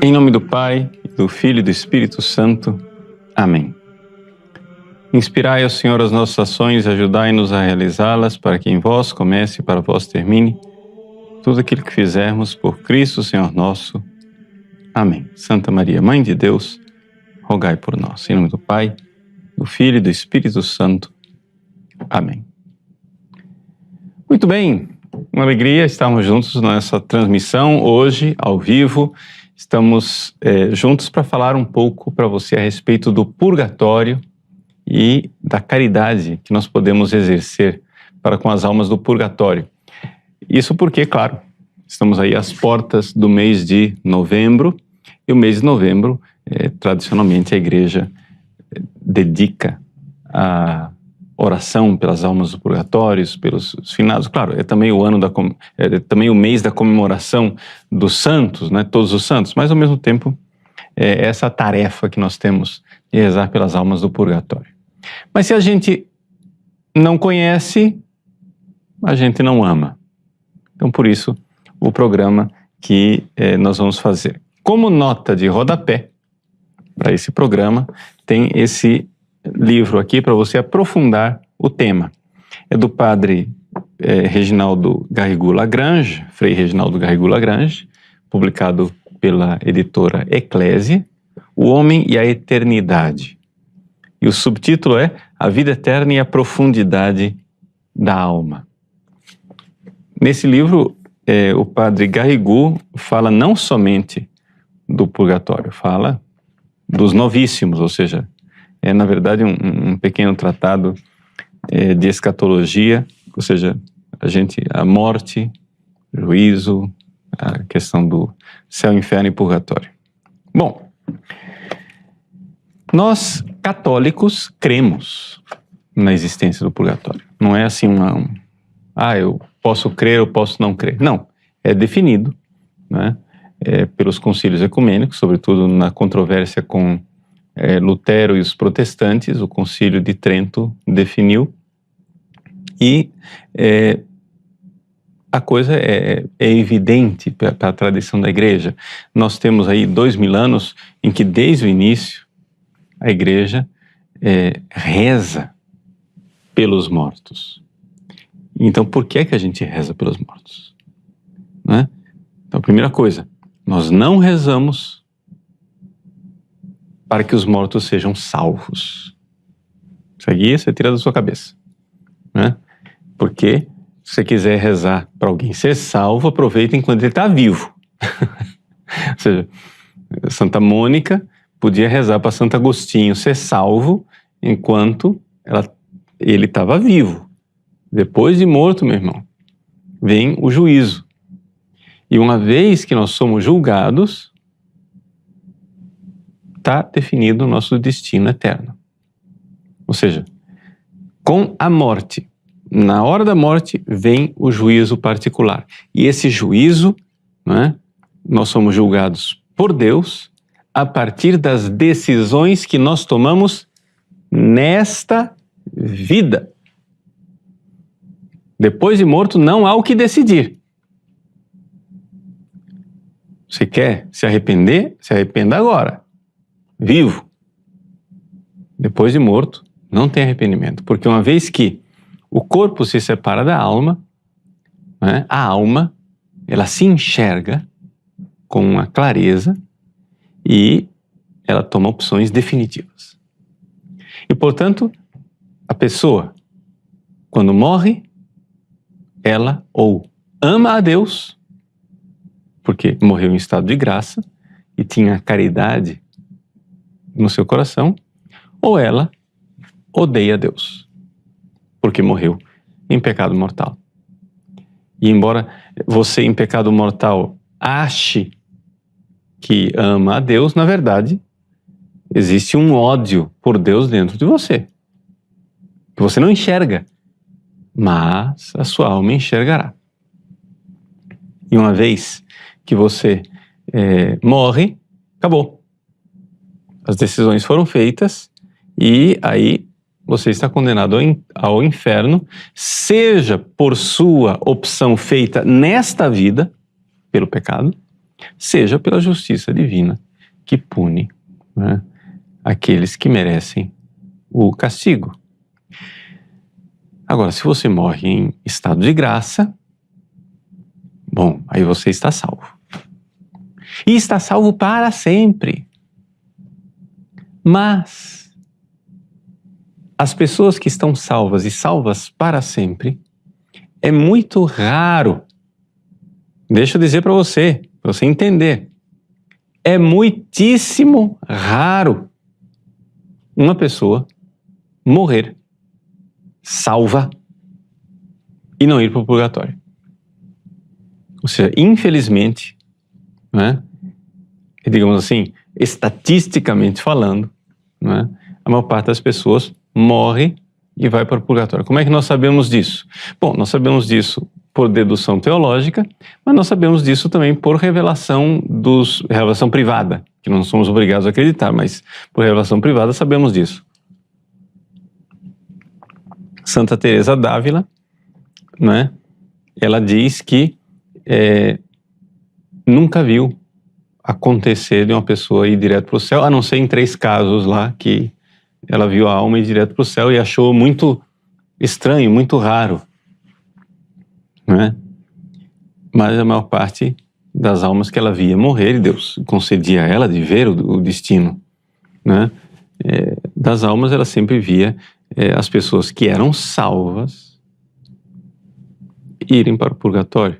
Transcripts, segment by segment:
Em nome do Pai, do Filho e do Espírito Santo. Amém. Inspirai, ó Senhor, as nossas ações e ajudai-nos a realizá-las, para que em vós comece e para vós termine tudo aquilo que fizermos por Cristo, Senhor nosso. Amém. Santa Maria, Mãe de Deus, rogai por nós. Em nome do Pai, do Filho e do Espírito Santo. Amém. Muito bem, uma alegria estarmos juntos nessa transmissão hoje, ao vivo. Estamos juntos para falar um pouco para você a respeito do purgatório e da caridade que nós podemos exercer para com as almas do purgatório. Isso porque, claro, estamos aí às portas do mês de novembro, e o mês de novembro, tradicionalmente, a Igreja dedica a oração pelas almas do purgatório, pelos finados. Claro, é também também o mês da comemoração dos santos, né? Todos os santos, mas ao mesmo tempo é essa tarefa que nós temos de rezar pelas almas do purgatório. Mas se a gente não conhece, a gente não ama. Então, por isso, o programa que nós vamos fazer. Como nota de rodapé para esse programa, tem esse livro aqui para você aprofundar o tema. É do padre Reginaldo Garrigou-Lagrange, Frei Reginaldo Garrigou-Lagrange, publicado pela editora Eclésia, O Homem e a Eternidade. E o subtítulo é A Vida Eterna e a Profundidade da Alma. Nesse livro, o padre Garrigou fala não somente do purgatório, fala dos novíssimos, ou seja, é na verdade um pequeno tratado de escatologia, ou seja, a morte, juízo, a questão do céu, inferno e purgatório. Bom, nós católicos cremos na existência do purgatório. Não é assim eu posso crer, eu posso não crer. Não, é definido, né, pelos concílios ecumênicos, sobretudo na controvérsia com Lutero e os protestantes. O concílio de Trento definiu, e a coisa é evidente para a tradição da Igreja. Nós temos aí 2000 anos em que desde o início a Igreja reza pelos mortos. Então, por que a gente reza pelos mortos? Né? Então, primeira coisa, nós não rezamos para que os mortos sejam salvos. Isso aqui você tira da sua cabeça. Né? Porque se você quiser rezar para alguém ser salvo, aproveita enquanto ele está vivo. Ou seja, Santa Mônica podia rezar para Santo Agostinho ser salvo enquanto ele estava vivo. Depois de morto, meu irmão, vem o juízo. E uma vez que nós somos julgados, está definido o nosso destino eterno. Ou seja, com a morte, na hora da morte, vem o juízo particular. E esse juízo, né, nós somos julgados por Deus a partir das decisões que nós tomamos nesta vida. Depois de morto, não há o que decidir. Você quer se arrepender? Se arrependa agora. Vivo. Depois de morto, não tem arrependimento. Porque uma vez que o corpo se separa da alma, né, a alma, ela se enxerga com uma clareza e ela toma opções definitivas. E, portanto, a pessoa, quando morre, ela ou ama a Deus, porque morreu em estado de graça e tinha caridade no seu coração, ou ela odeia a Deus, porque morreu em pecado mortal. E embora você em pecado mortal ache que ama a Deus, na verdade, existe um ódio por Deus dentro de você, que você não enxerga, mas a sua alma enxergará. E uma vez que você morre, acabou. As decisões foram feitas e aí você está condenado ao inferno, seja por sua opção feita nesta vida, pelo pecado, seja pela justiça divina, que pune, né, aqueles que merecem o castigo. Agora, se você morre em estado de graça, bom, aí você está salvo. E está salvo para sempre. Mas as pessoas que estão salvas e salvas para sempre, é muito raro. Deixa eu dizer para você entender. É muitíssimo raro uma pessoa morrer salva e não ir para o purgatório. Ou seja, infelizmente, né, digamos assim, estatisticamente falando, né, a maior parte das pessoas morre e vai para o purgatório. Como é que nós sabemos disso? Bom, nós sabemos disso por dedução teológica, mas nós sabemos disso também por revelação privada, que não somos obrigados a acreditar, mas por revelação privada sabemos disso. Santa Teresa d'Ávila, né, ela diz que nunca viu acontecer de uma pessoa ir direto para o céu, a não ser em 3 casos lá que ela viu a alma ir direto para o céu e achou muito estranho, muito raro, né? Mas a maior parte das almas que ela via morrer, e Deus concedia a ela de ver o destino, né, das almas, ela sempre via as pessoas que eram salvas irem para o purgatório.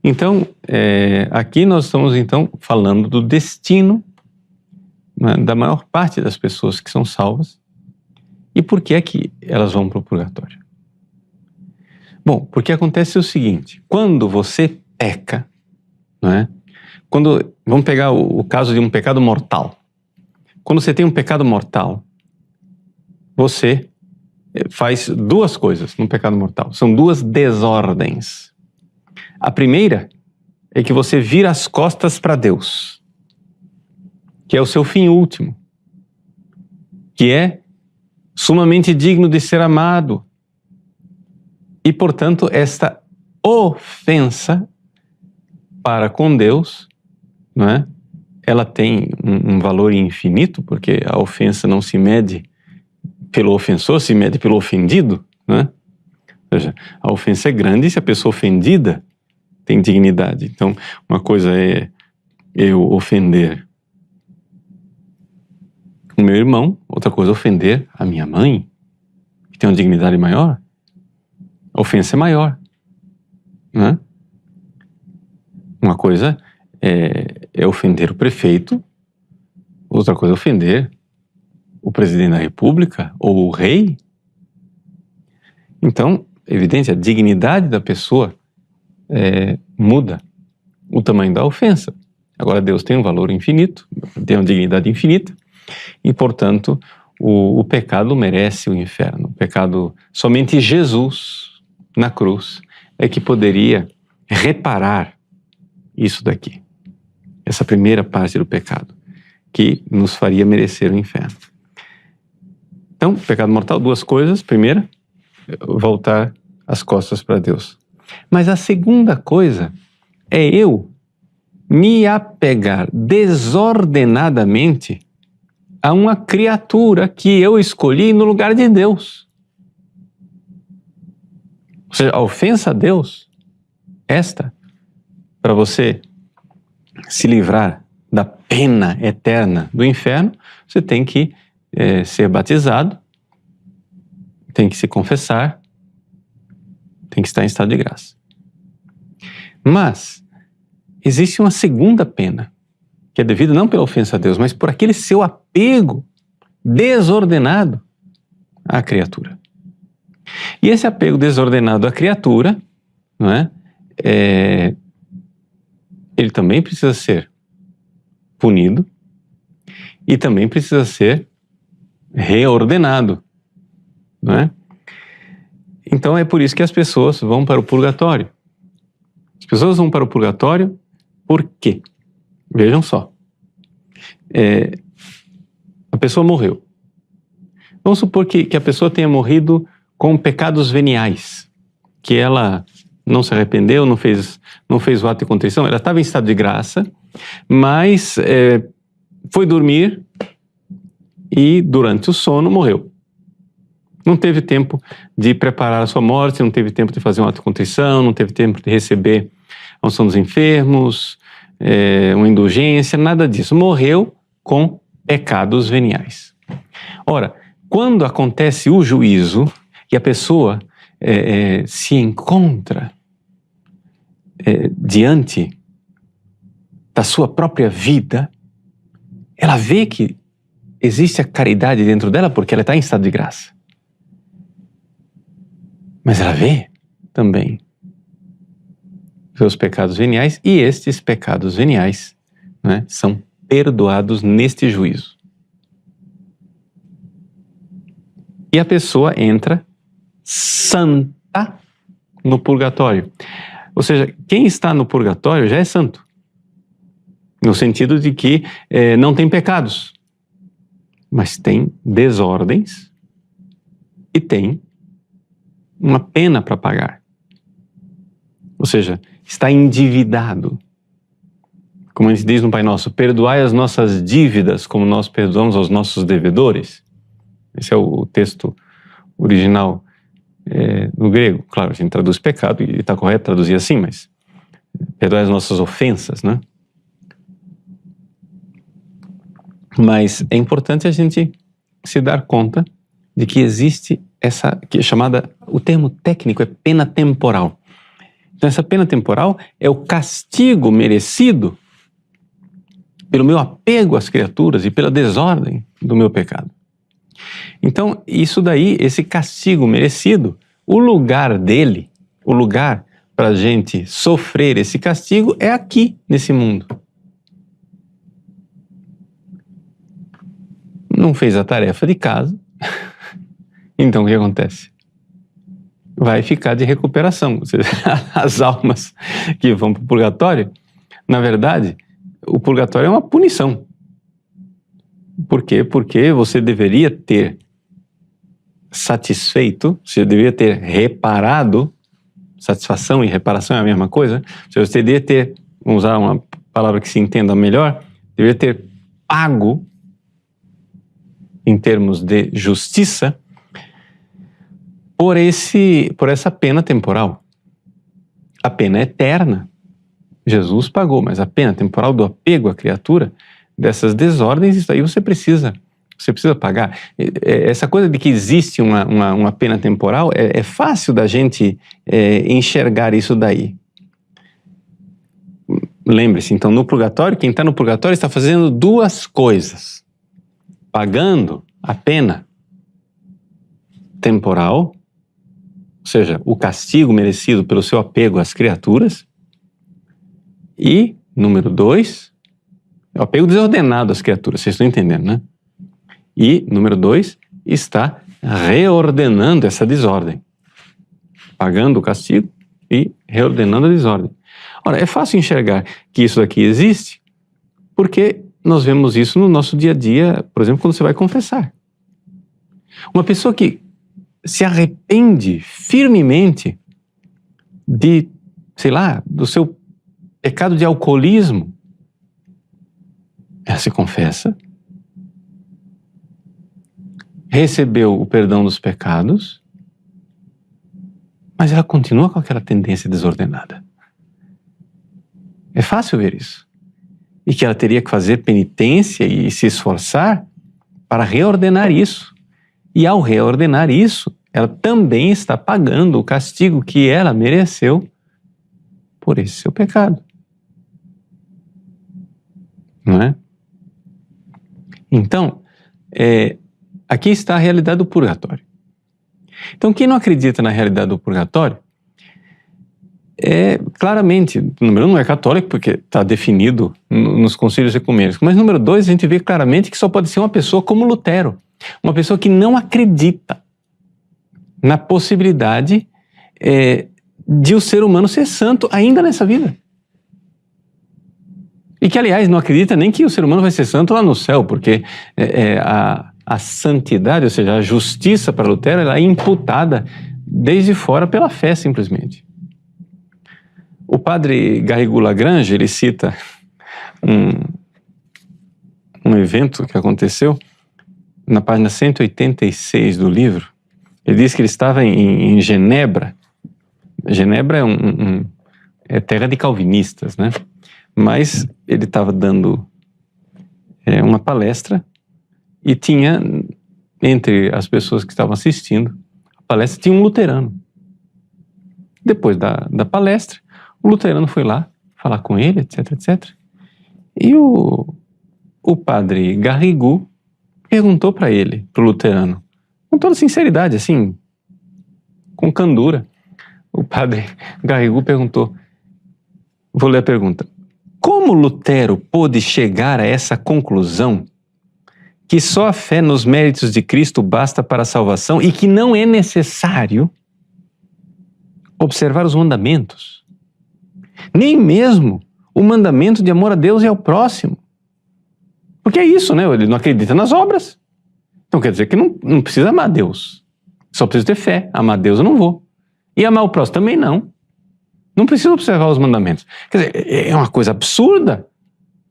Então, aqui nós estamos então falando do destino, né, da maior parte das pessoas que são salvas. E por que é que elas vão para o purgatório? Bom, porque acontece o seguinte: quando você peca, né, vamos pegar o caso de um pecado mortal. Quando você tem um pecado mortal, você faz 2 coisas no pecado mortal. São 2 desordens. A primeira é que você vira as costas para Deus, que é o seu fim último, que é sumamente digno de ser amado. E, portanto, esta ofensa para com Deus, não é? Ela tem um valor infinito, porque a ofensa não se mede pelo ofensor, se mede pelo ofendido, não é? Ou seja, a ofensa é grande se a pessoa ofendida tem dignidade. Então, uma coisa é eu ofender o meu irmão, outra coisa é ofender a minha mãe, que tem uma dignidade maior. A ofensa é maior, né? Uma coisa é ofender o prefeito, outra coisa é ofender o presidente da república ou o rei. Então, é evidente, a dignidade da pessoa muda o tamanho da ofensa. Agora, Deus tem um valor infinito, tem uma dignidade infinita, e, portanto, o pecado merece o inferno. O pecado, somente Jesus, na cruz, é que poderia reparar isso daqui. Essa primeira parte do pecado, que nos faria merecer o inferno. Então, pecado mortal, 2 coisas. Primeira, voltar as costas para Deus. Mas a segunda coisa é eu me apegar desordenadamente a uma criatura que eu escolhi no lugar de Deus. Ou seja, a ofensa a Deus, para você se livrar da pena eterna do inferno, você tem que ser batizado, tem que se confessar, tem que estar em estado de graça. Mas existe uma segunda pena, que é devida não pela ofensa a Deus, mas por aquele seu apego desordenado à criatura. E esse apego desordenado à criatura, não é? Ele também precisa ser punido e também precisa ser reordenado, não é? Então é por isso que as pessoas vão para o purgatório. As pessoas vão para o purgatório por quê? Vejam só. A pessoa morreu. Vamos supor que a pessoa tenha morrido com pecados veniais, que ela não se arrependeu, não fez o ato de contrição, ela estava em estado de graça, mas foi dormir e durante o sono morreu. Não teve tempo de preparar a sua morte, não teve tempo de fazer um ato de contrição, não teve tempo de receber a unção dos enfermos, uma indulgência, nada disso. Morreu com pecados veniais. Ora, quando acontece o juízo e a pessoa se encontra diante da sua própria vida, ela vê que existe a caridade dentro dela porque ela está em estado de graça. Mas ela vê também seus pecados veniais, e estes pecados veniais, né, são perdoados neste juízo. E a pessoa entra santa no purgatório. Ou seja, quem está no purgatório já é santo, no sentido de que não tem pecados, mas tem desordens e tem uma pena para pagar. Ou seja, está endividado. Como a gente diz no Pai Nosso, perdoai as nossas dívidas como nós perdoamos aos nossos devedores. Esse é o texto original no grego. Claro, a gente traduz pecado e está correto traduzir assim, mas perdoai as nossas ofensas, né? Mas é importante a gente se dar conta de que existe essa, que é chamada, o termo técnico é pena temporal. Então essa pena temporal é o castigo merecido pelo meu apego às criaturas e pela desordem do meu pecado. Então isso daí, esse castigo merecido, o lugar dele, o lugar para a gente sofrer esse castigo é aqui, nesse mundo. Não fez a tarefa de casa, então o que acontece? Vai ficar de recuperação. Ou seja, as almas que vão para o purgatório, na verdade, o purgatório é uma punição. Por quê? Porque você deveria ter satisfeito, você deveria ter reparado, satisfação e reparação é a mesma coisa, você deveria ter, vamos usar uma palavra que se entenda melhor, deveria ter pago, em termos de justiça, por essa pena temporal. A pena eterna, Jesus pagou, mas a pena temporal do apego à criatura, dessas desordens, isso aí você precisa pagar. Essa coisa de que existe uma pena temporal, é fácil da gente enxergar isso daí. Lembre-se, então, no purgatório, quem está no purgatório está fazendo duas coisas. Pagando a pena temporal, ou seja, o castigo merecido pelo seu apego às criaturas, e, número 2, o apego desordenado às criaturas, vocês estão entendendo, né? E, número 2, está reordenando essa desordem, pagando o castigo e reordenando a desordem. Ora, é fácil enxergar que isso aqui existe, porque nós vemos isso no nosso dia a dia, por exemplo, quando você vai confessar. Uma pessoa que se arrepende firmemente de, sei lá, do seu pecado de alcoolismo, ela se confessa, recebeu o perdão dos pecados, mas ela continua com aquela tendência desordenada. É fácil ver isso. E que ela teria que fazer penitência e se esforçar para reordenar isso. E ao reordenar isso, ela também está pagando o castigo que ela mereceu por esse seu pecado. Não é? Então, aqui está a realidade do purgatório. Então, quem não acredita na realidade do purgatório, claramente, número 1, não é católico, porque está definido nos concílios ecumênicos, mas número 2, a gente vê claramente que só pode ser uma pessoa como Lutero, uma pessoa que não acredita na possibilidade de o ser humano ser santo ainda nessa vida. E que, aliás, não acredita nem que o ser humano vai ser santo lá no céu, porque a santidade, ou seja, a justiça para Lutero, ela é imputada desde fora pela fé, simplesmente. O padre Garrigou Lagrange, ele cita um evento que aconteceu na página 186 do livro. Ele diz que ele estava em Genebra. Genebra é terra de calvinistas, né? Mas ele estava dando uma palestra e tinha, entre as pessoas que estavam assistindo a palestra, tinha um luterano. Depois da palestra, o luterano foi lá falar com ele, etc, etc. E o padre Garrigou perguntou para ele, para o luterano, com toda sinceridade, assim, com candura. O padre Garrigou perguntou, vou ler a pergunta: como Lutero pôde chegar a essa conclusão que só a fé nos méritos de Cristo basta para a salvação e que não é necessário observar os mandamentos, nem mesmo o mandamento de amor a Deus e ao próximo? Porque é isso, né? Ele não acredita nas obras. Então quer dizer que não precisa amar Deus. Só precisa ter fé. Amar Deus eu não vou. E amar o próximo também não. Não precisa observar os mandamentos. Quer dizer, é uma coisa absurda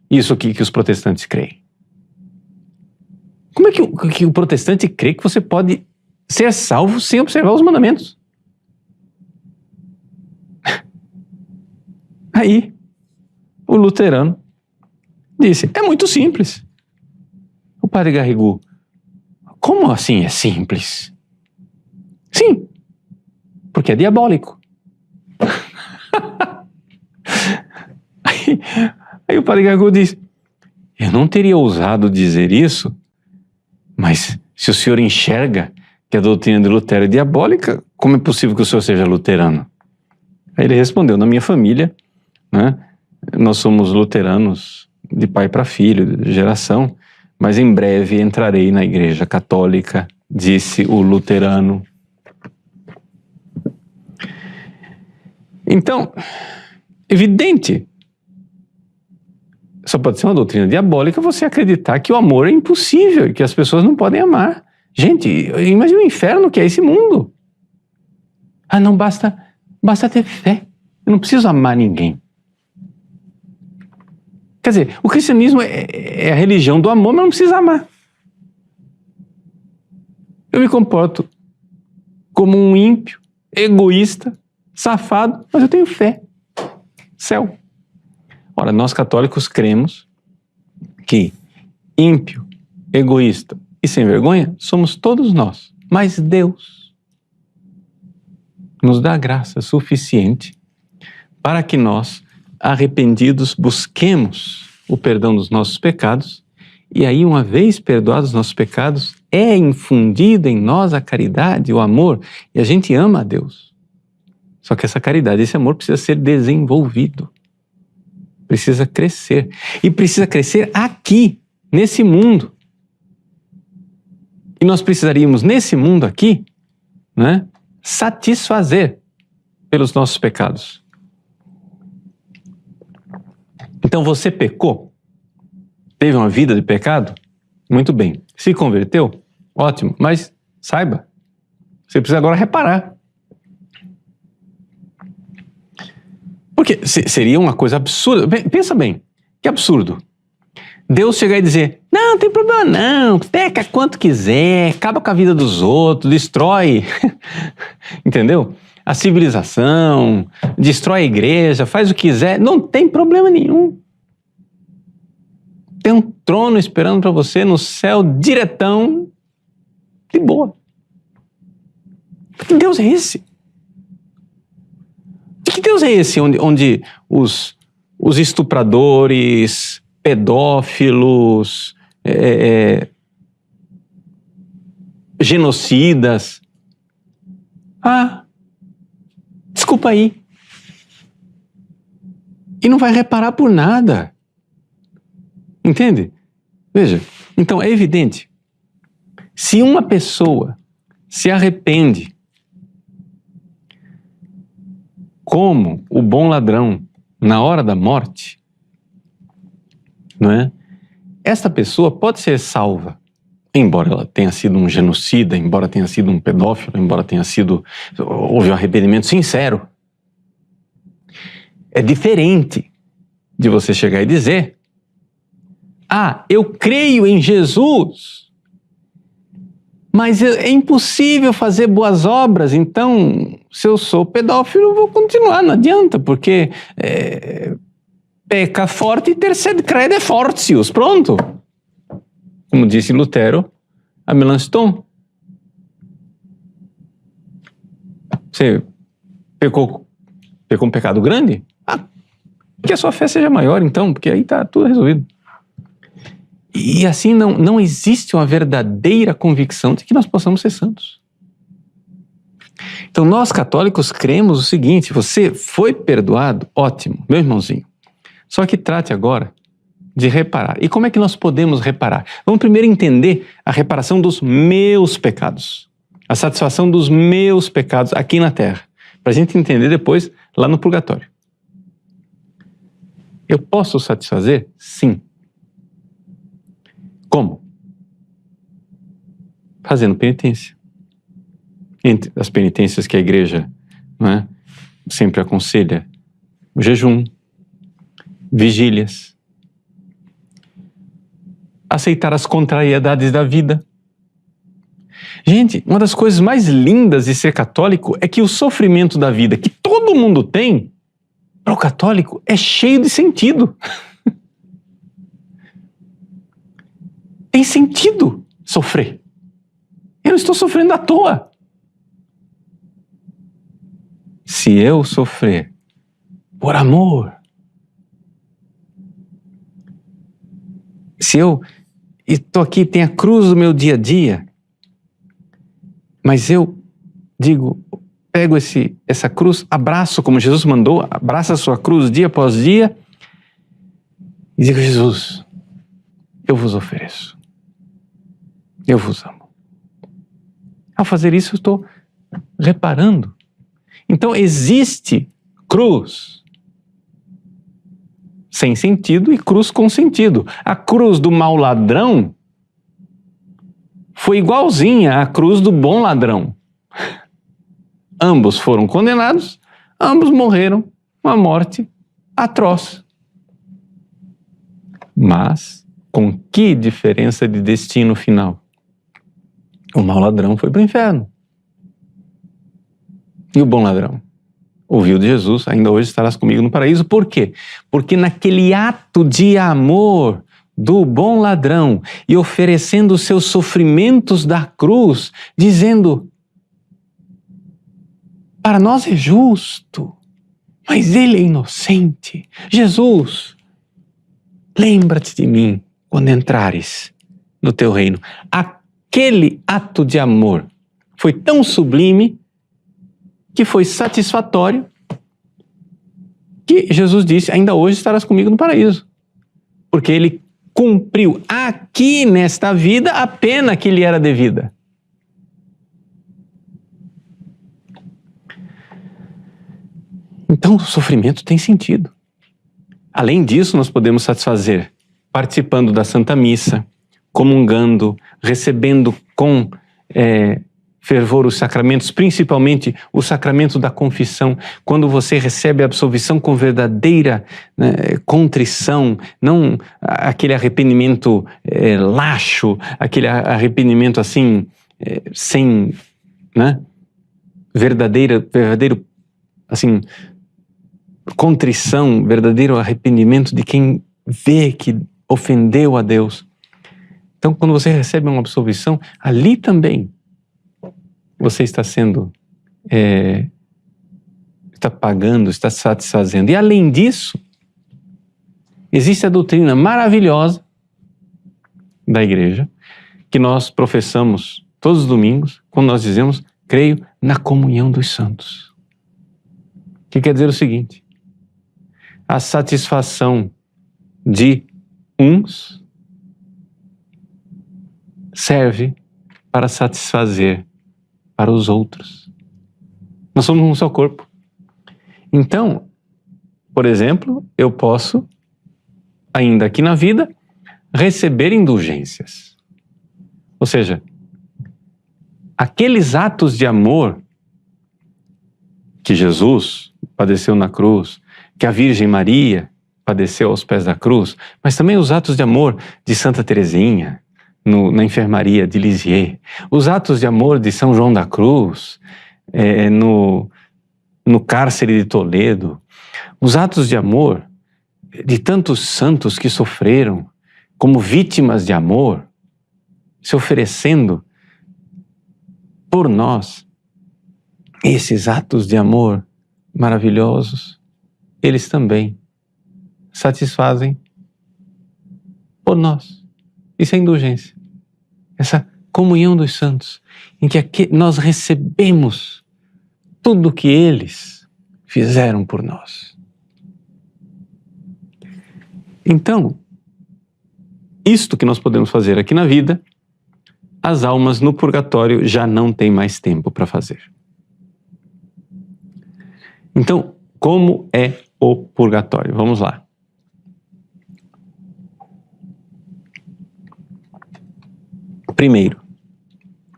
isso aqui que os protestantes creem. Como é que o protestante crê que você pode ser salvo sem observar os mandamentos? Aí, o luterano disse, é muito simples. O padre Garrigou, como assim é simples? Sim, porque é diabólico. Aí o padre Garrigou disse, eu não teria ousado dizer isso, mas se o senhor enxerga que a doutrina de Lutero é diabólica, como é possível que o senhor seja luterano? Aí ele respondeu, na minha família, né, nós somos luteranos de pai para filho, de geração, mas em breve entrarei na igreja católica, disse o luterano. Então, evidente, só pode ser uma doutrina diabólica você acreditar que o amor é impossível e que as pessoas não podem amar. Gente, imagina o inferno que é esse mundo. Ah, não basta ter fé. Eu não preciso amar ninguém. Quer dizer, o cristianismo é a religião do amor, mas não precisa amar. Eu me comporto como um ímpio, egoísta, safado, mas eu tenho fé. Céu. Ora, nós católicos cremos que ímpio, egoísta e sem vergonha somos todos nós. Mas Deus nos dá graça suficiente para que nós, arrependidos, busquemos o perdão dos nossos pecados, e aí, uma vez perdoados os nossos pecados, é infundida em nós a caridade, o amor, e a gente ama a Deus. Só que essa caridade, esse amor precisa ser desenvolvido, precisa crescer, e precisa crescer aqui, nesse mundo. E nós precisaríamos, nesse mundo aqui, né, satisfazer pelos nossos pecados. Então você pecou? Teve uma vida de pecado? Muito bem. Se converteu? Ótimo. Mas saiba, você precisa agora reparar. Porque seria uma coisa absurda. Pensa bem, que absurdo. Deus chegar e dizer, não tem problema não, peca quanto quiser, acaba com a vida dos outros, destrói, entendeu? A civilização, destrói a igreja, faz o que quiser, não tem problema nenhum. Tem um trono esperando para você no céu diretão, de boa. Que Deus é esse? Que Deus é esse onde os estupradores, pedófilos, genocidas, desculpa aí, e não vai reparar por nada, entende? Veja, então é evidente, se uma pessoa se arrepende como o bom ladrão na hora da morte, não é? Esta pessoa pode ser salva embora ela tenha sido um genocida, embora tenha sido um pedófilo, embora houve um arrependimento sincero. É diferente de você chegar e dizer: eu creio em Jesus, mas é impossível fazer boas obras, então, se eu sou pedófilo, eu vou continuar, não adianta, porque peca forte, intercede crede fortius, pronto. Como disse Lutero a Melanchthon. Você pecou um pecado grande? Que a sua fé seja maior, então, porque aí está tudo resolvido. E assim não existe uma verdadeira convicção de que nós possamos ser santos. Então nós católicos cremos o seguinte: você foi perdoado, ótimo, meu irmãozinho. Só que trate agora de reparar. E como é que nós podemos reparar? Vamos primeiro entender a reparação dos meus pecados. A satisfação dos meus pecados aqui na terra. Para a gente entender depois lá no purgatório. Eu posso satisfazer? Sim. Como? Fazendo penitência. Entre as penitências que a igreja sempre aconselha: o jejum, vigílias, aceitar as contrariedades da vida. Gente, uma das coisas mais lindas de ser católico é que o sofrimento da vida, que todo mundo tem, para o católico é cheio de sentido. Tem sentido sofrer. Eu não estou sofrendo à toa. Se eu sofrer por amor, se eu estou aqui, tem a cruz do meu dia a dia, mas eu digo, pego essa cruz, abraço como Jesus mandou, abraça a sua cruz dia após dia e digo: Jesus, eu vos ofereço, eu vos amo. Ao fazer isso, eu estou reparando. Então existe cruz sem sentido e cruz com sentido. A cruz do mau ladrão foi igualzinha à cruz do bom ladrão. Ambos foram condenados, ambos morreram uma morte atroz. Mas com que diferença de destino final? O mau ladrão foi para o inferno. E o bom ladrão ouviu de Jesus: ainda hoje estarás comigo no paraíso. Por quê? Porque naquele ato de amor do bom ladrão e oferecendo os seus sofrimentos da cruz, dizendo: para nós é justo, mas ele é inocente. Jesus, lembra-te de mim quando entrares no teu reino. Aquele ato de amor foi tão sublime que foi satisfatório, que Jesus disse: ainda hoje estarás comigo no paraíso. Porque ele cumpriu aqui nesta vida a pena que lhe era devida. Então o sofrimento tem sentido. Além disso, nós podemos satisfazer participando da Santa Missa, comungando, recebendo com fervor os sacramentos, principalmente o sacramento da confissão, quando você recebe a absolvição com verdadeira contrição, não aquele arrependimento laxo, aquele arrependimento assim, sem verdadeiro assim, contrição, verdadeiro arrependimento de quem vê que ofendeu a Deus. Então, quando você recebe uma absolvição, ali também você está sendo, está pagando, está satisfazendo. E além disso, existe a doutrina maravilhosa da igreja, que nós professamos todos os domingos, quando nós dizemos: creio na comunhão dos santos. Que quer dizer o seguinte: a satisfação de uns serve para satisfazer para os outros. Nós somos um só corpo. Então, por exemplo, eu posso, ainda aqui na vida, receber indulgências. Ou seja, aqueles atos de amor que Jesus padeceu na cruz, que a Virgem Maria padeceu aos pés da cruz, mas também os atos de amor de Santa Teresinha, na enfermaria de Lisieux, os atos de amor de São João da Cruz, no cárcere de Toledo, os atos de amor de tantos santos que sofreram como vítimas de amor, se oferecendo por nós. Esses atos de amor maravilhosos, eles também satisfazem por nós. Isso é indulgência. Essa comunhão dos santos, em que nós recebemos tudo o que eles fizeram por nós. Então, isto que nós podemos fazer aqui na vida, as almas no purgatório já não têm mais tempo para fazer. Então, como é o purgatório? Vamos lá. Primeiro,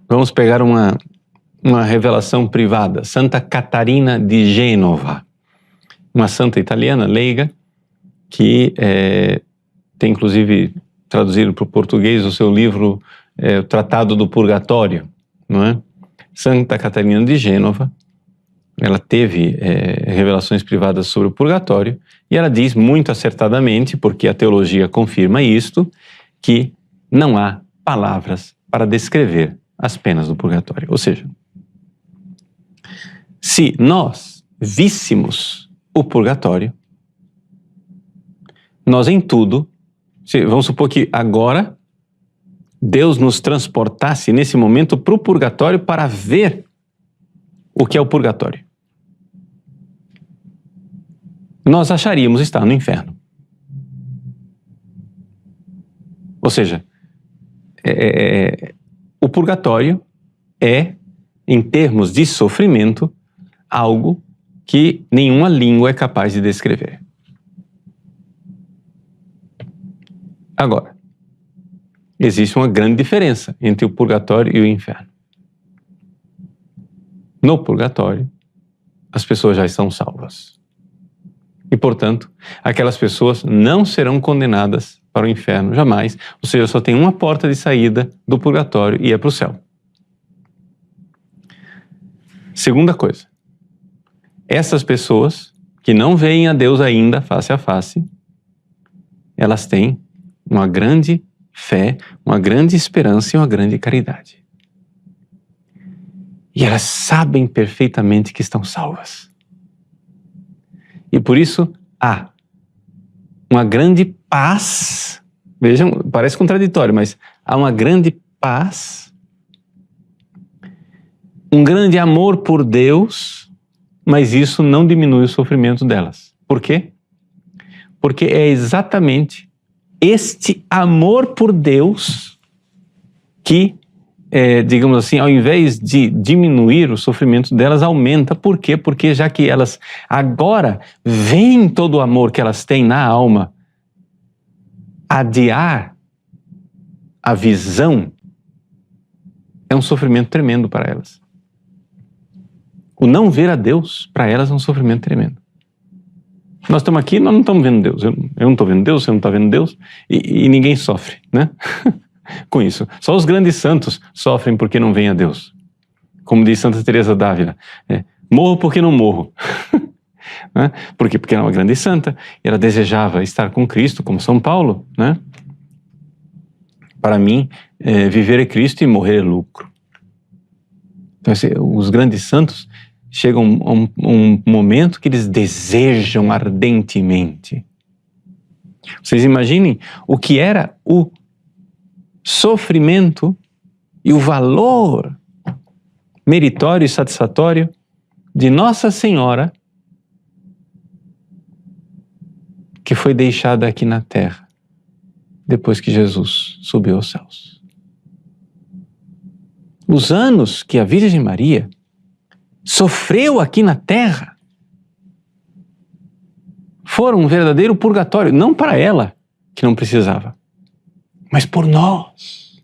vamos pegar uma revelação privada. Santa Catarina de Gênova, uma santa italiana leiga, que tem inclusive traduzido para o português o seu livro, o Tratado do Purgatório, não é? Santa Catarina de Gênova, ela teve revelações privadas sobre o purgatório, e ela diz muito acertadamente, porque a teologia confirma isto, que não há palavras para descrever as penas do purgatório. Ou seja, se nós víssemos o purgatório, nós em tudo, vamos supor que agora Deus nos transportasse nesse momento para o purgatório para ver o que é o purgatório. Nós acharíamos estar no inferno. Ou seja, o purgatório é, em termos de sofrimento, algo que nenhuma língua é capaz de descrever. Agora, existe uma grande diferença entre o purgatório e o inferno. No purgatório, as pessoas já estão salvas. E, portanto, aquelas pessoas não serão condenadas para o inferno jamais. Ou seja, só tem uma porta de saída do purgatório e é para o céu. Segunda coisa, essas pessoas que não veem a Deus ainda face a face, elas têm uma grande fé, uma grande esperança e uma grande caridade. E elas sabem perfeitamente que estão salvas. E por isso há uma grande paz. Vejam, parece contraditório, mas há uma grande paz, um grande amor por Deus, mas isso não diminui o sofrimento delas. Por quê? Porque é exatamente este amor por Deus que, digamos assim, ao invés de diminuir o sofrimento delas, aumenta. Por quê? Porque já que elas agora veem todo o amor que elas têm na alma, adiar a visão é um sofrimento tremendo para elas. O não ver a Deus, para elas, é um sofrimento tremendo. Nós estamos aqui, nós não estamos vendo Deus. Eu não estou vendo Deus, você não está vendo Deus, e ninguém sofre, né? Com isso. Só os grandes santos sofrem porque não veem a Deus. Como diz Santa Teresa d'Ávila, morro porque não morro. Né? Por quê? Porque era uma grande santa, e ela desejava estar com Cristo, como São Paulo, né? Para mim, viver é Cristo e morrer é lucro. Então, os grandes santos chegam a um momento que eles desejam ardentemente. Vocês imaginem o que era o sofrimento e o valor meritório e satisfatório de Nossa Senhora, que foi deixada aqui na terra depois que Jesus subiu aos céus. Os anos que a Virgem Maria sofreu aqui na terra foram um verdadeiro purgatório, não para ela, que não precisava, mas por nós.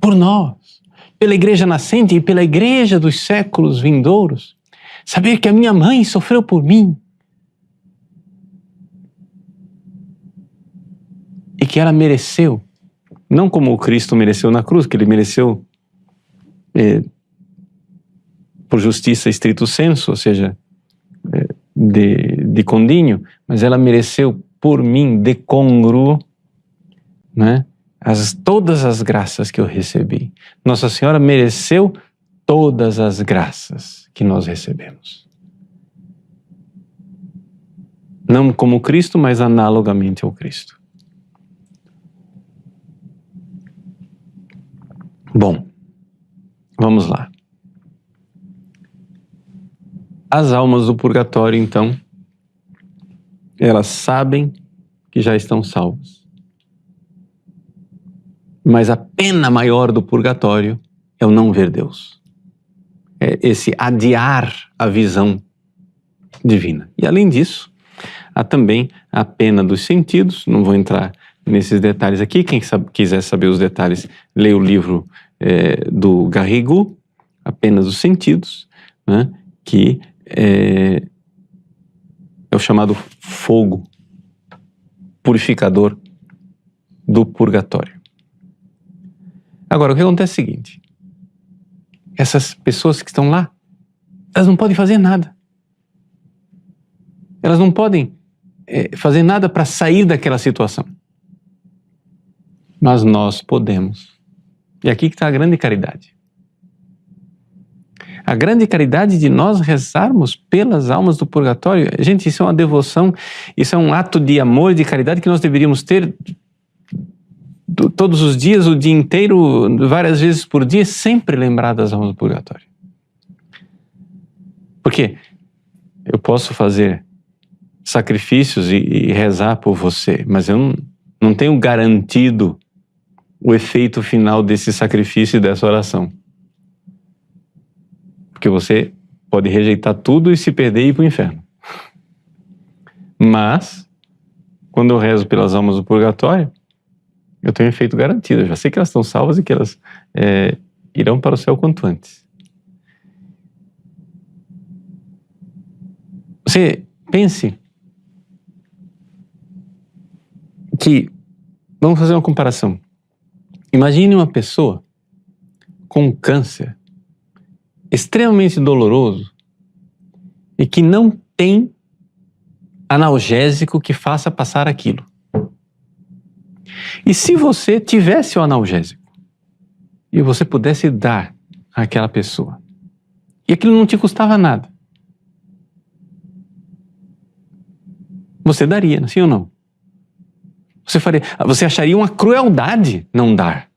por nós, pela igreja nascente e pela igreja dos séculos vindouros. Saber que a minha mãe sofreu por mim e que ela mereceu, não como o Cristo mereceu na cruz, que ele mereceu por justiça estrito sensu, ou seja, de condinho, mas ela mereceu por mim de congruo, né? Todas as graças que eu recebi. Nossa Senhora mereceu todas as graças que nós recebemos. Não como Cristo, mas analogamente ao Cristo. Bom, vamos lá. As almas do purgatório, então, elas sabem que já estão salvas. Mas a pena maior do purgatório é o não ver Deus. É esse adiar a visão divina. E além disso, há também a pena dos sentidos. Não vou entrar nesses detalhes aqui. Quem quiser saber os detalhes, leia o livro do Garrigou, A Pena dos Sentidos, né, que é o chamado fogo purificador do purgatório. Agora, o que acontece é o seguinte: essas pessoas que estão lá, elas não podem fazer nada. Elas não podem fazer nada para sair daquela situação. Mas nós podemos. E aqui que está a grande caridade. A grande caridade de nós rezarmos pelas almas do purgatório. Gente, isso é uma devoção, isso é um ato de amor e de caridade que nós deveríamos ter todos os dias, o dia inteiro, várias vezes por dia, sempre lembrar das almas do purgatório. Porque eu posso fazer sacrifícios e rezar por você, mas eu não tenho garantido o efeito final desse sacrifício e dessa oração. Porque você pode rejeitar tudo e se perder e ir para o inferno. Mas, quando eu rezo pelas almas do purgatório, eu tenho efeito garantido. Eu já sei que elas estão salvas e que elas irão para o céu quanto antes. Você pense que, vamos fazer uma comparação. Imagine uma pessoa com câncer extremamente doloroso e que não tem analgésico que faça passar aquilo. E se você tivesse o analgésico e você pudesse dar àquela pessoa, e aquilo não te custava nada, você daria, sim ou não? Você acharia uma crueldade não dar.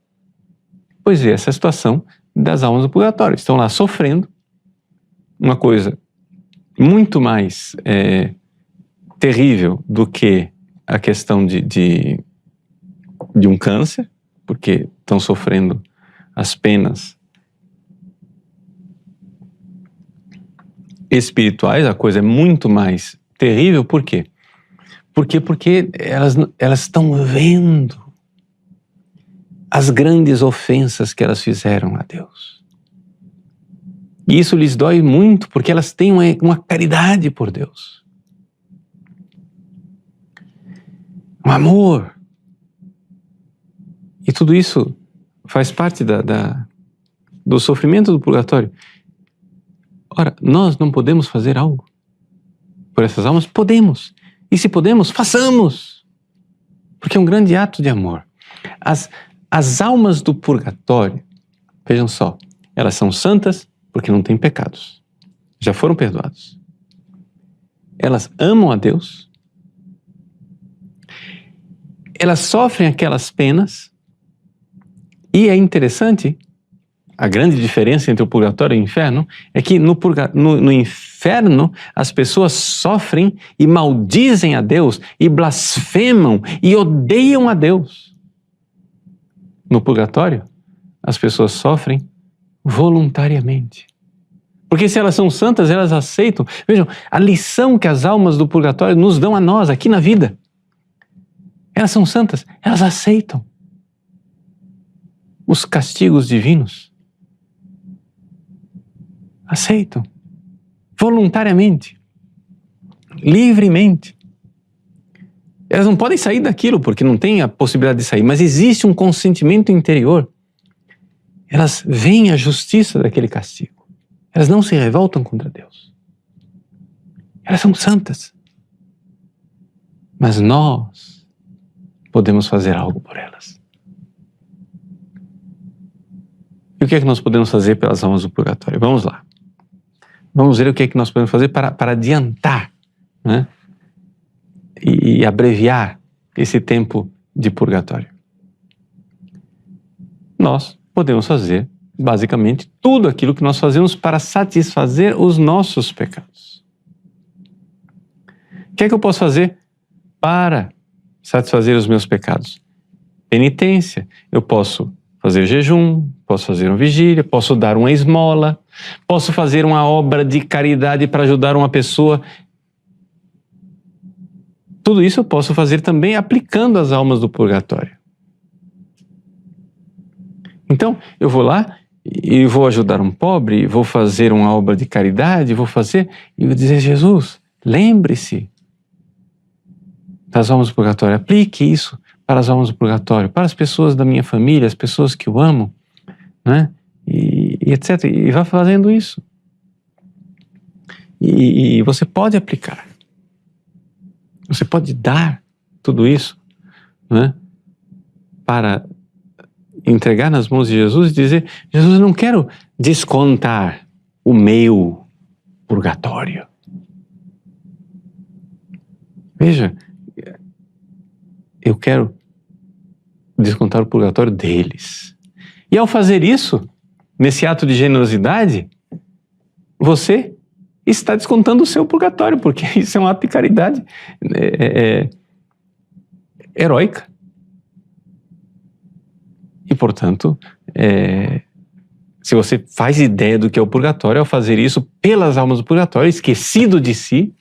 Pois é, essa é a situação das almas do purgatório. Estão lá sofrendo uma coisa muito mais terrível do que a questão de um câncer, porque estão sofrendo as penas espirituais. A coisa é muito mais terrível. Por quê? Porque elas estão vendo as grandes ofensas que elas fizeram a Deus. E isso lhes dói muito, porque elas têm uma caridade por Deus. Um amor. E tudo isso faz parte do sofrimento do purgatório. Ora, nós não podemos fazer algo por essas almas? Podemos. E se podemos, façamos. Porque é um grande ato de amor. As almas do purgatório, vejam só, elas são santas porque não têm pecados. Já foram perdoados. Elas amam a Deus. Elas sofrem aquelas penas. E é interessante, a grande diferença entre o purgatório e o inferno é que no inferno as pessoas sofrem e maldizem a Deus e blasfemam e odeiam a Deus. No purgatório, as pessoas sofrem voluntariamente. Porque se elas são santas, elas aceitam. Vejam, a lição que as almas do purgatório nos dão a nós aqui na vida. Elas são santas, elas aceitam. os castigos divinos. Aceitam. Voluntariamente. Livremente. Elas não podem sair daquilo porque não tem a possibilidade de sair, mas existe um consentimento interior. Elas veem a justiça daquele castigo. Elas não se revoltam contra Deus. Elas são santas. Mas nós podemos fazer algo por elas. E o que é que nós podemos fazer pelas almas do purgatório? Vamos lá. Vamos ver o que é que nós podemos fazer para adiantar, né? E abreviar esse tempo de purgatório. Nós podemos fazer, basicamente, tudo aquilo que nós fazemos para satisfazer os nossos pecados. O que é que eu posso fazer para satisfazer os meus pecados? Penitência. Eu posso fazer jejum, posso fazer uma vigília, posso dar uma esmola, posso fazer uma obra de caridade para ajudar uma pessoa. Tudo isso eu posso fazer também aplicando as almas do purgatório. Então, eu vou lá e vou ajudar um pobre, vou fazer uma obra de caridade, e vou dizer: Jesus, lembre-se das almas do purgatório, aplique isso para as almas do purgatório, para as pessoas da minha família, as pessoas que eu amo, né? E etc. E vá fazendo isso. E você pode aplicar. Você pode dar tudo isso, né, para entregar nas mãos de Jesus e dizer: Jesus, eu não quero descontar o meu purgatório. Veja, eu quero descontar o purgatório deles. E ao fazer isso, nesse ato de generosidade, você está descontando o seu purgatório, porque isso é um ato de caridade heróica. E, portanto, se você faz ideia do que é o purgatório, ao fazer isso pelas almas do purgatório, esquecido de si,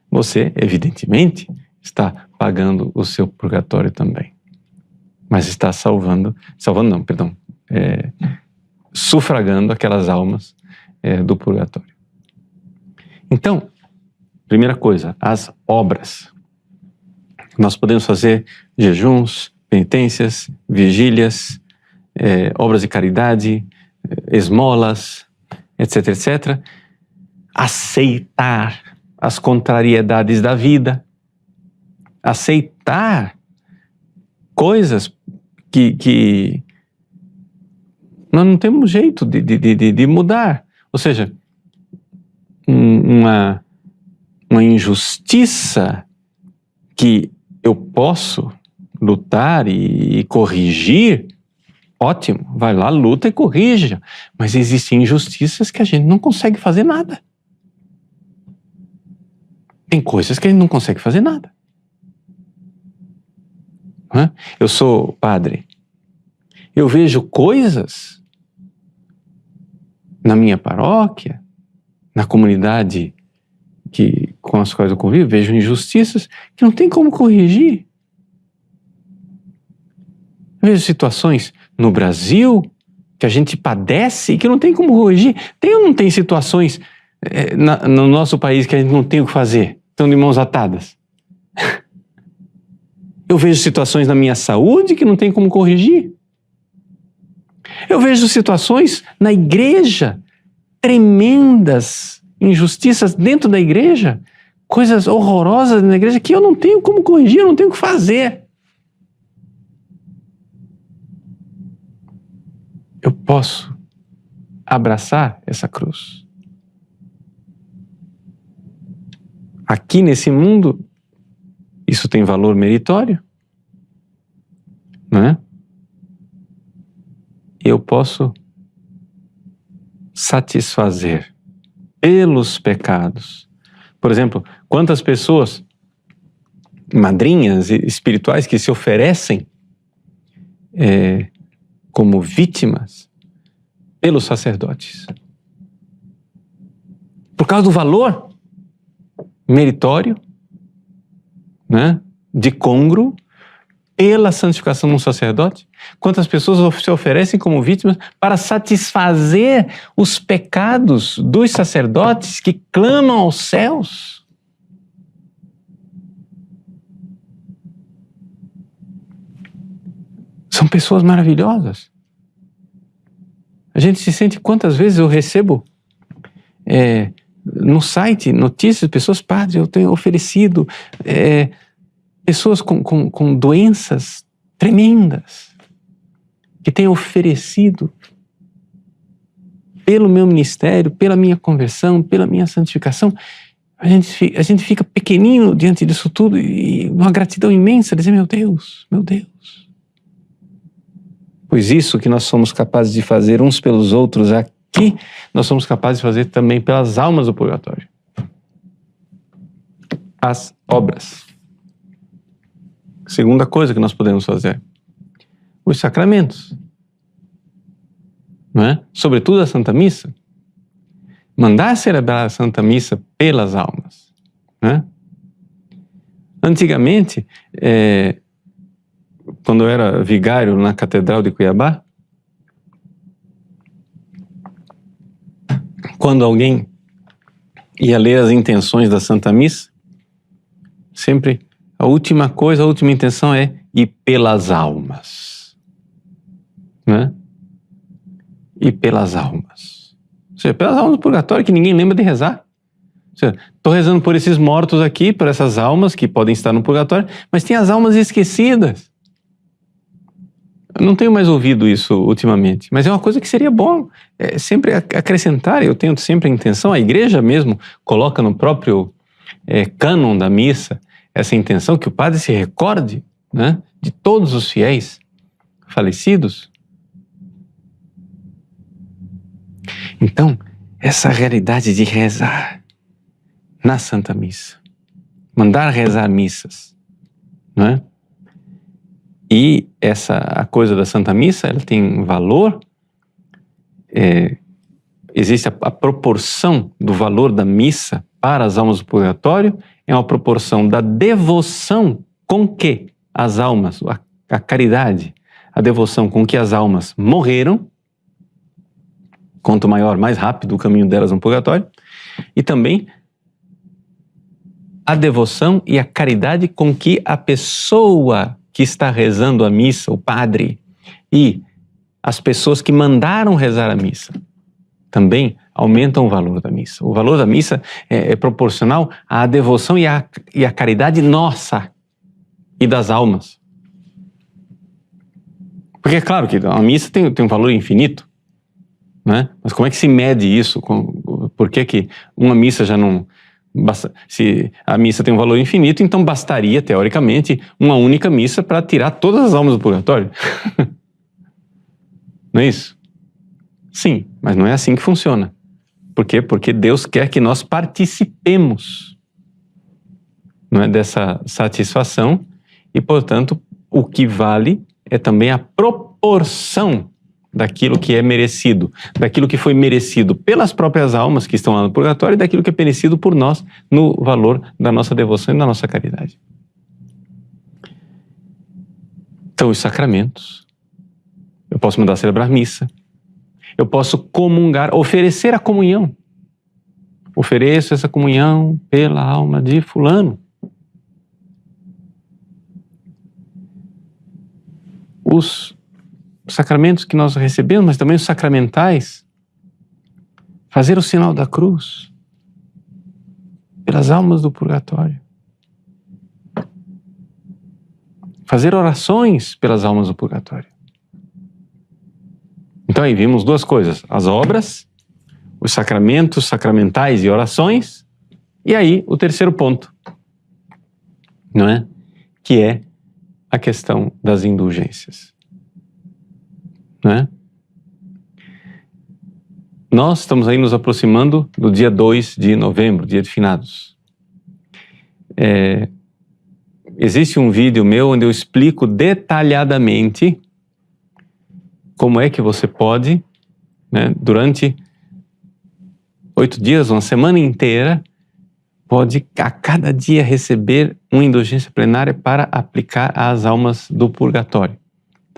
você, evidentemente, está pagando o seu purgatório também. Mas está sufragando aquelas almas do purgatório. Então, primeira coisa, as obras. Nós podemos fazer jejuns, penitências, vigílias, obras de caridade, esmolas, etc, etc. Aceitar as contrariedades da vida. Aceitar coisas que nós não temos jeito de mudar. Ou seja, uma injustiça que eu posso lutar e corrigir, ótimo, vai lá, luta e corrija. Mas existem injustiças que a gente não consegue fazer nada. Tem coisas que a gente não consegue fazer nada. Eu sou padre. Eu vejo coisas na minha paróquia, na comunidade com as quais eu convivo, vejo injustiças que não tem como corrigir. Eu vejo situações no Brasil que a gente padece e que não tem como corrigir. Tem ou não tem situações no nosso país que a gente não tem o que fazer? Estão de mãos atadas. Eu vejo situações na minha saúde que não tem como corrigir. Eu vejo situações na igreja, tremendas injustiças dentro da igreja, coisas horrorosas na igreja que eu não tenho como corrigir, eu não tenho o que fazer. Eu posso abraçar essa cruz. Aqui nesse mundo, isso tem valor meritório, não é? Eu posso satisfazer pelos pecados. Por exemplo, quantas pessoas, madrinhas espirituais, que se oferecem como vítimas pelos sacerdotes. Por causa do valor meritório, né, de congruo, pela santificação de um sacerdote, Quantas pessoas se oferecem como vítimas para satisfazer os pecados dos sacerdotes que clamam aos céus? São pessoas maravilhosas. A gente se sente, quantas vezes eu recebo no site notícias de pessoas, padre, eu tenho oferecido pessoas com doenças tremendas, que têm oferecido pelo meu ministério, pela minha conversão, pela minha santificação. A gente fica pequenino diante disso tudo e uma gratidão imensa, dizer, meu Deus, meu Deus. Pois isso que nós somos capazes de fazer uns pelos outros aqui, nós somos capazes de fazer também pelas almas do purgatório. As obras. Segunda coisa que nós podemos fazer, os sacramentos, não é? Sobretudo a Santa Missa. Mandar celebrar a Santa Missa pelas almas, né? Antigamente, quando eu era vigário na Catedral de Cuiabá, quando alguém ia ler as intenções da Santa Missa, sempre a última coisa, a última intenção é ir pelas almas, né? E pelas almas. Ou seja, pelas almas do purgatório que ninguém lembra de rezar. Ou seja, estou rezando por esses mortos aqui, por essas almas que podem estar no purgatório, mas tem as almas esquecidas. Eu não tenho mais ouvido isso ultimamente, mas é uma coisa que seria bom sempre acrescentar. Eu tenho sempre a intenção, a igreja mesmo coloca no próprio cânon da missa essa intenção, que o padre se recorde, né, de todos os fiéis falecidos. Então, essa realidade de rezar na Santa Missa, mandar rezar missas, não é? E a coisa da Santa Missa, ela tem valor, existe a proporção do valor da missa para as almas do purgatório, é uma proporção da devoção com que as almas, a caridade, a devoção com que as almas morreram, quanto maior, mais rápido o caminho delas no purgatório, e também a devoção e a caridade com que a pessoa que está rezando a missa, o padre, e as pessoas que mandaram rezar a missa, também aumentam o valor da missa. O valor da missa é proporcional à devoção e à caridade nossa e das almas. Porque é claro que a missa tem um valor infinito, né? Mas como é que se mede isso? Por que uma missa já não basta? Se a missa tem um valor infinito, então bastaria, teoricamente, uma única missa para tirar todas as almas do purgatório. Não é isso? Sim, mas não é assim que funciona. Por quê? Porque Deus quer que nós participemos, não é, dessa satisfação, e, portanto, o que vale é também a proporção daquilo que é merecido, daquilo que foi merecido pelas próprias almas que estão lá no purgatório e daquilo que é merecido por nós no valor da nossa devoção e da nossa caridade. Então, os sacramentos. Eu posso mandar celebrar missa. Eu posso comungar, oferecer a comunhão. Ofereço essa comunhão pela alma de fulano. Os sacramentos que nós recebemos, mas também os sacramentais. Fazer o sinal da cruz pelas almas do purgatório. Fazer orações pelas almas do purgatório. Então aí vimos duas coisas, as obras, os sacramentos, sacramentais e orações, e aí o terceiro ponto, não é? Que é a questão das indulgências, não é? Nós estamos aí nos aproximando do dia 2 de novembro, dia de finados. Existe um vídeo meu onde eu explico detalhadamente como é que você pode, né, durante 8 dias, uma semana inteira, pode a cada dia receber uma indulgência plenária para aplicar às almas do purgatório.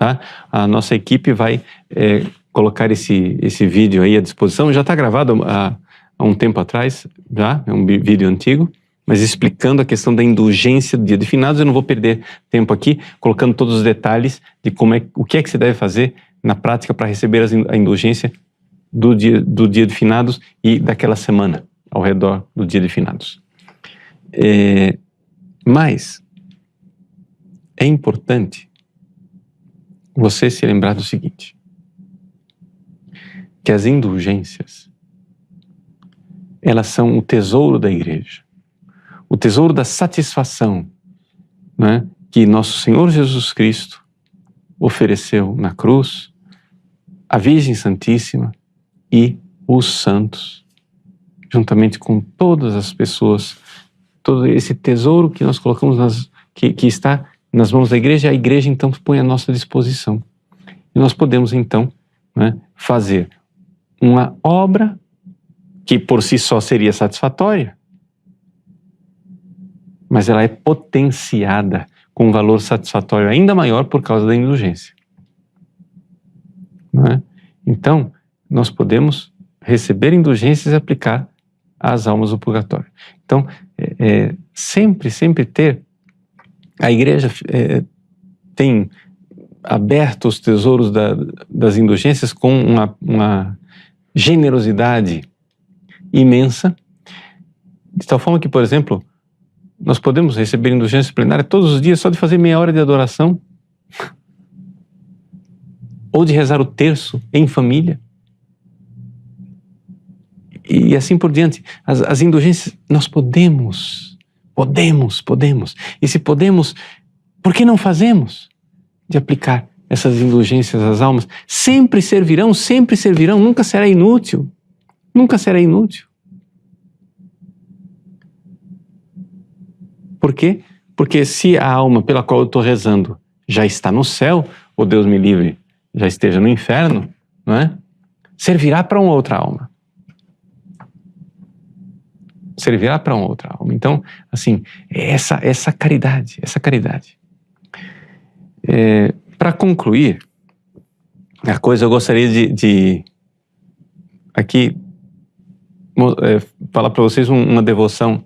tá? A nossa equipe vai colocar esse vídeo aí à disposição. Já está gravado há um tempo atrás, já, é um vídeo antigo, mas explicando a questão da indulgência do dia de finados. Eu não vou perder tempo aqui colocando todos os detalhes de o que é que você deve fazer na prática para receber a indulgência do dia de finados e daquela semana ao redor do dia de finados. Mas é importante você se lembrar do seguinte, que as indulgências, elas são o tesouro da igreja, o tesouro da satisfação, né, que nosso Senhor Jesus Cristo ofereceu na cruz, a Virgem Santíssima e os santos, juntamente com todas as pessoas, todo esse tesouro que nós colocamos, que está nas mãos da igreja, a igreja então põe à nossa disposição. E nós podemos então, né, fazer uma obra que por si só seria satisfatória, mas ela é potenciada com um valor satisfatório ainda maior por causa da indulgência. Não é? Então, nós podemos receber indulgências e aplicar às almas do purgatório. Então, sempre ter, a igreja tem aberto os tesouros das indulgências com uma generosidade imensa, de tal forma que, por exemplo, nós podemos receber indulgência plenária todos os dias só de fazer meia hora de adoração, ou de rezar o terço em família, e assim por diante. As indulgências, nós podemos. E se podemos, por que não fazemos de aplicar essas indulgências às almas? Sempre servirão, nunca será inútil. Nunca será inútil. Por quê? Porque se a alma pela qual eu estou rezando já está no céu, ou Deus me livre, já esteja no inferno, não é? Servirá para uma outra alma. Servirá para uma outra alma. Então, assim, essa caridade. Para concluir a coisa, eu gostaria de aqui falar para vocês uma devoção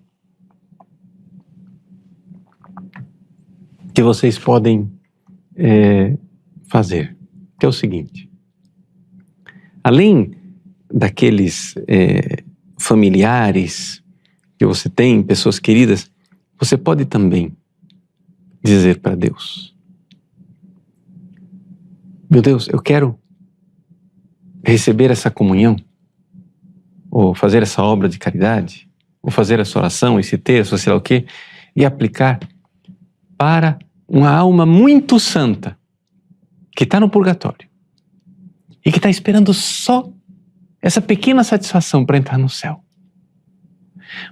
que vocês podem fazer, que é o seguinte: além daqueles familiares que você tem, pessoas queridas, você pode também dizer para Deus: meu Deus, eu quero receber essa comunhão, ou fazer essa obra de caridade, ou fazer essa oração, esse texto, sei lá o quê, e aplicar para uma alma muito santa, que está no purgatório, e que está esperando só essa pequena satisfação para entrar no céu.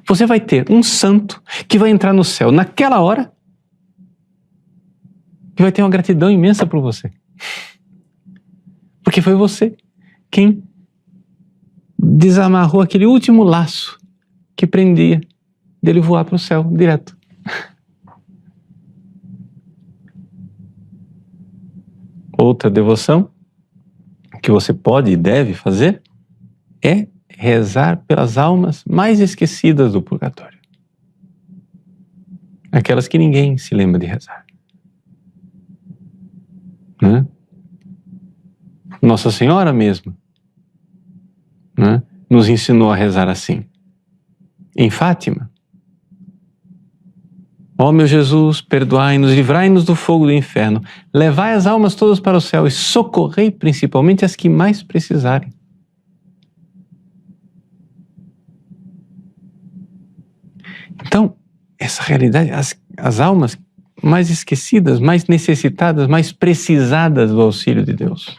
Você vai ter um santo que vai entrar no céu naquela hora, que vai ter uma gratidão imensa por você. Porque foi você quem desamarrou aquele último laço que prendia dele voar para o céu direto. Outra devoção que você pode e deve fazer é rezar pelas almas mais esquecidas do purgatório. Aquelas que ninguém se lembra de rezar. Né? Nossa Senhora mesmo, né, nos ensinou a rezar assim. Em Fátima: ó meu Jesus, perdoai-nos, livrai-nos do fogo do inferno, levai as almas todas para o céu e socorrei principalmente as que mais precisarem. Então, essa realidade, as almas mais esquecidas, mais necessitadas, mais precisadas do auxílio de Deus.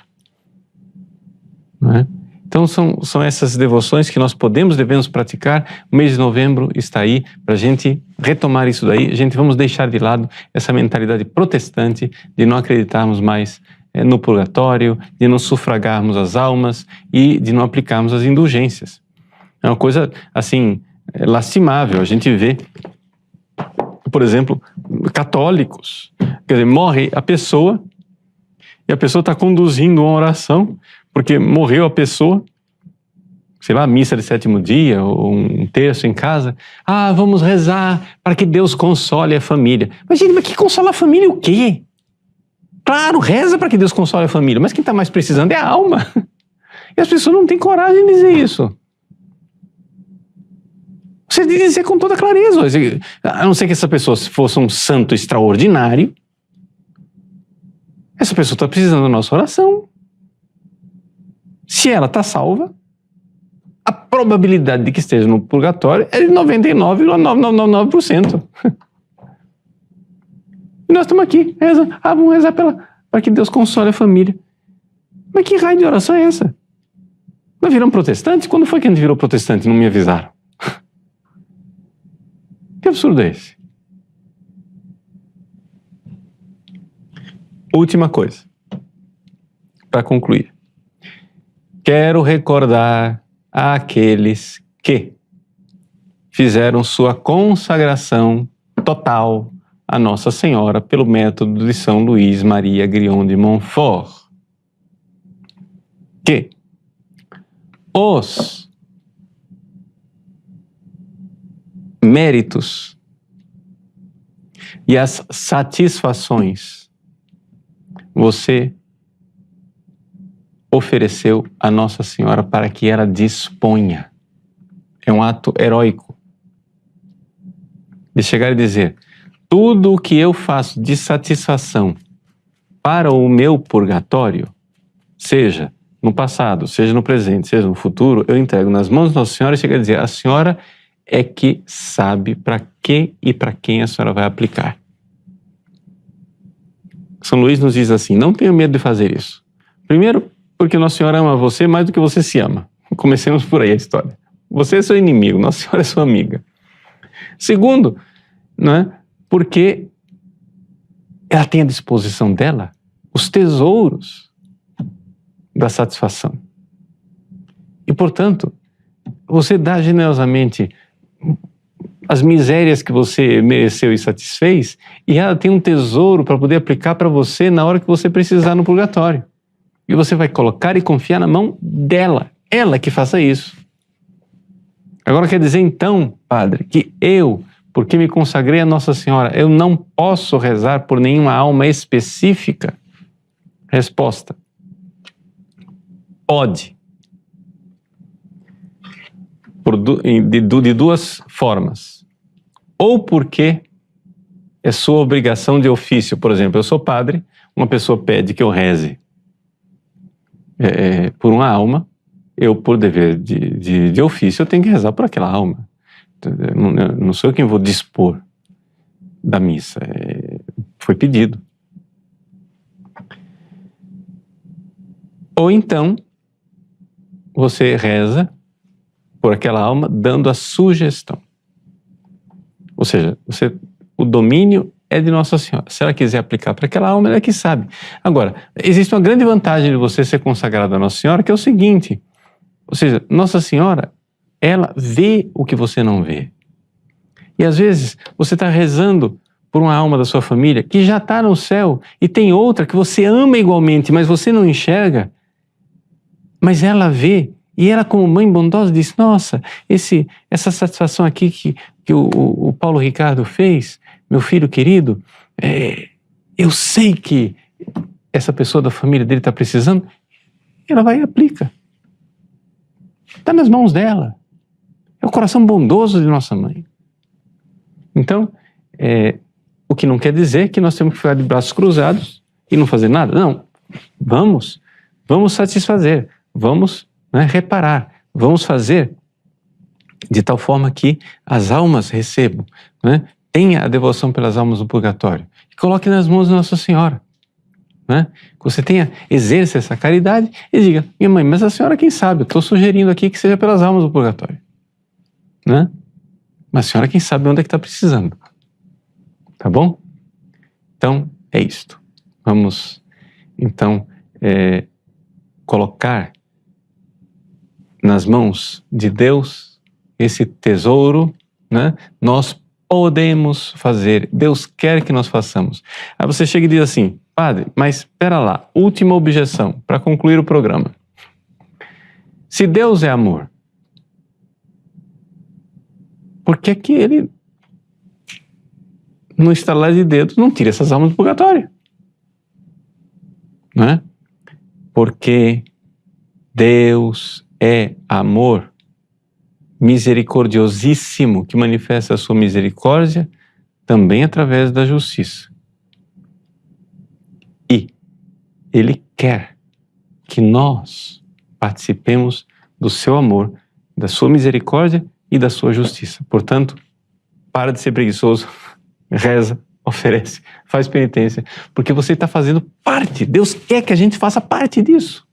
Não é? Então são essas devoções que nós devemos praticar. O mês de novembro está aí para a gente retomar isso daí. Vamos deixar de lado essa mentalidade protestante de não acreditarmos mais no purgatório, de não sufragarmos as almas e de não aplicarmos as indulgências. É uma coisa, assim, lastimável. A gente vê, por exemplo, católicos. Quer dizer, morre a pessoa e a pessoa está conduzindo uma oração, porque morreu a pessoa, sei lá, missa de 7º dia, ou um terço em casa. Ah, vamos rezar para que Deus console a família. Mas, gente, que consola a família o quê? Claro, reza para que Deus console a família, mas quem está mais precisando é a alma. E as pessoas não têm coragem de dizer isso. Você tem que dizer com toda clareza. A não ser que essa pessoa fosse um santo extraordinário, essa pessoa está precisando da nossa oração. Se ela está salva, a probabilidade de que esteja no purgatório é de 99,9999%. E nós estamos aqui, vamos rezar para que Deus console a família. Mas que raio de oração é essa? Nós viramos protestantes? Quando foi que a gente virou protestante e não me avisaram? Que absurdo é esse? Última coisa, para concluir. Quero recordar àqueles que fizeram sua consagração total a Nossa Senhora pelo método de São Luís Maria Grignion de Montfort, que os méritos e as satisfações você ofereceu a Nossa Senhora para que ela disponha. É um ato heróico de chegar e dizer: tudo o que eu faço de satisfação para o meu purgatório, seja no passado, seja no presente, seja no futuro, eu entrego nas mãos de Nossa Senhora e chega a dizer: a Senhora é que sabe para que e para quem a Senhora vai aplicar. São Luís nos diz assim: não tenha medo de fazer isso. Primeiro, porque Nossa Senhora ama você mais do que você se ama. Comecemos por aí a história. Você é seu inimigo, Nossa Senhora é sua amiga. Segundo, porque ela tem à disposição dela os tesouros da satisfação. E, portanto, você dá generosamente as misérias que você mereceu e satisfez, e ela tem um tesouro para poder aplicar para você na hora que você precisar no purgatório. E você vai colocar e confiar na mão dela, ela que faça isso. Agora quer dizer então, padre, que eu, porque me consagrei a Nossa Senhora, eu não posso rezar por nenhuma alma específica? Resposta: pode. De duas formas. Ou porque é sua obrigação de ofício. Por exemplo, eu sou padre, uma pessoa pede que eu reze por uma alma, eu, por dever de ofício, eu tenho que rezar por aquela alma. Não sou eu quem vou dispor da missa. Foi pedido. Ou então, você reza por aquela alma dando a sugestão. Ou seja, o domínio é de Nossa Senhora. Se ela quiser aplicar para aquela alma, ela é que sabe. Agora, existe uma grande vantagem de você ser consagrado a Nossa Senhora, que é o seguinte: ou seja, Nossa Senhora, ela vê o que você não vê. E às vezes você está rezando por uma alma da sua família que já está no céu e tem outra que você ama igualmente, mas você não enxerga, mas ela vê. E ela, como mãe bondosa, diz: nossa, essa satisfação aqui que o Paulo Ricardo fez, meu filho querido, eu sei que essa pessoa da família dele está precisando. E ela vai e aplica. Está nas mãos dela. É o coração bondoso de nossa mãe. Então, o que não quer dizer que nós temos que ficar de braços cruzados e não fazer nada. Não, vamos satisfazer, vamos reparar, vamos fazer de tal forma que as almas recebam, tenha a devoção pelas almas do purgatório e coloque nas mãos de Nossa Senhora. Que você exerça essa caridade e diga: minha mãe, mas a senhora quem sabe, eu estou sugerindo aqui que seja pelas almas do purgatório. Mas a senhora quem sabe onde é que está precisando. Tá bom? Então, é isto. Vamos, então, colocar nas mãos de Deus esse tesouro, nós podemos fazer, Deus quer que nós façamos. Aí você chega e diz assim: Padre, mas espera lá, última objeção, para concluir o programa. Se Deus é amor, por que que ele, no estalar de dedos, não tira essas almas do purgatório? Não é? Porque Deus é amor misericordiosíssimo, que manifesta a sua misericórdia também através da justiça. E Ele quer que nós participemos do seu amor, da sua misericórdia e da sua justiça. Portanto, para de ser preguiçoso, reza, oferece, faz penitência, porque você está fazendo parte. Deus quer que a gente faça parte disso.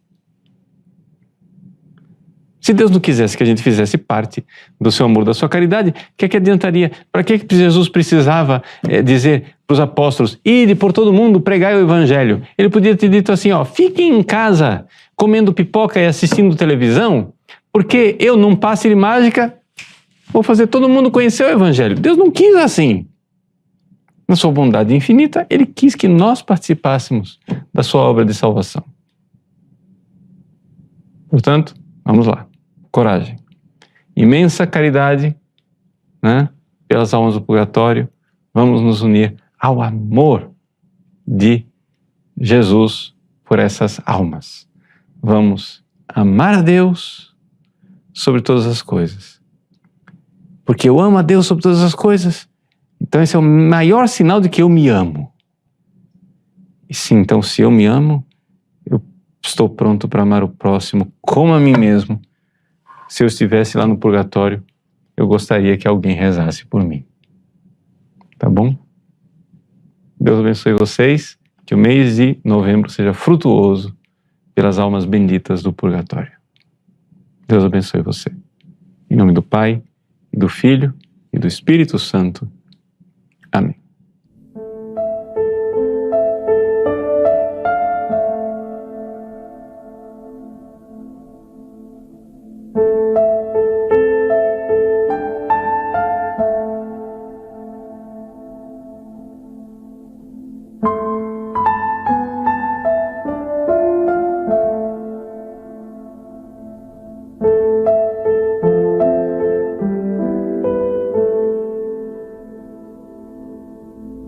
Se Deus não quisesse que a gente fizesse parte do seu amor, da sua caridade, o que adiantaria? Para que Jesus precisava dizer para os apóstolos, ide por todo mundo, pregai o evangelho? Ele podia ter dito assim, ó, fiquem em casa comendo pipoca e assistindo televisão, porque eu, num passe de mágica, vou fazer todo mundo conhecer o evangelho. Deus não quis assim. Na sua bondade infinita, Ele quis que nós participássemos da sua obra de salvação. Portanto, vamos lá. Coragem. Imensa caridade, né, pelas almas do purgatório. Vamos nos unir ao amor de Jesus por essas almas. Vamos amar a Deus sobre todas as coisas. Porque eu amo a Deus sobre todas as coisas, então esse é o maior sinal de que eu me amo. E sim, então se eu me amo, eu estou pronto para amar o próximo como a mim mesmo. Se eu estivesse lá no purgatório, eu gostaria que alguém rezasse por mim. Tá bom? Deus abençoe vocês, que o mês de novembro seja frutuoso pelas almas benditas do purgatório. Deus abençoe você. Em nome do Pai, e do Filho, e do Espírito Santo. Amém.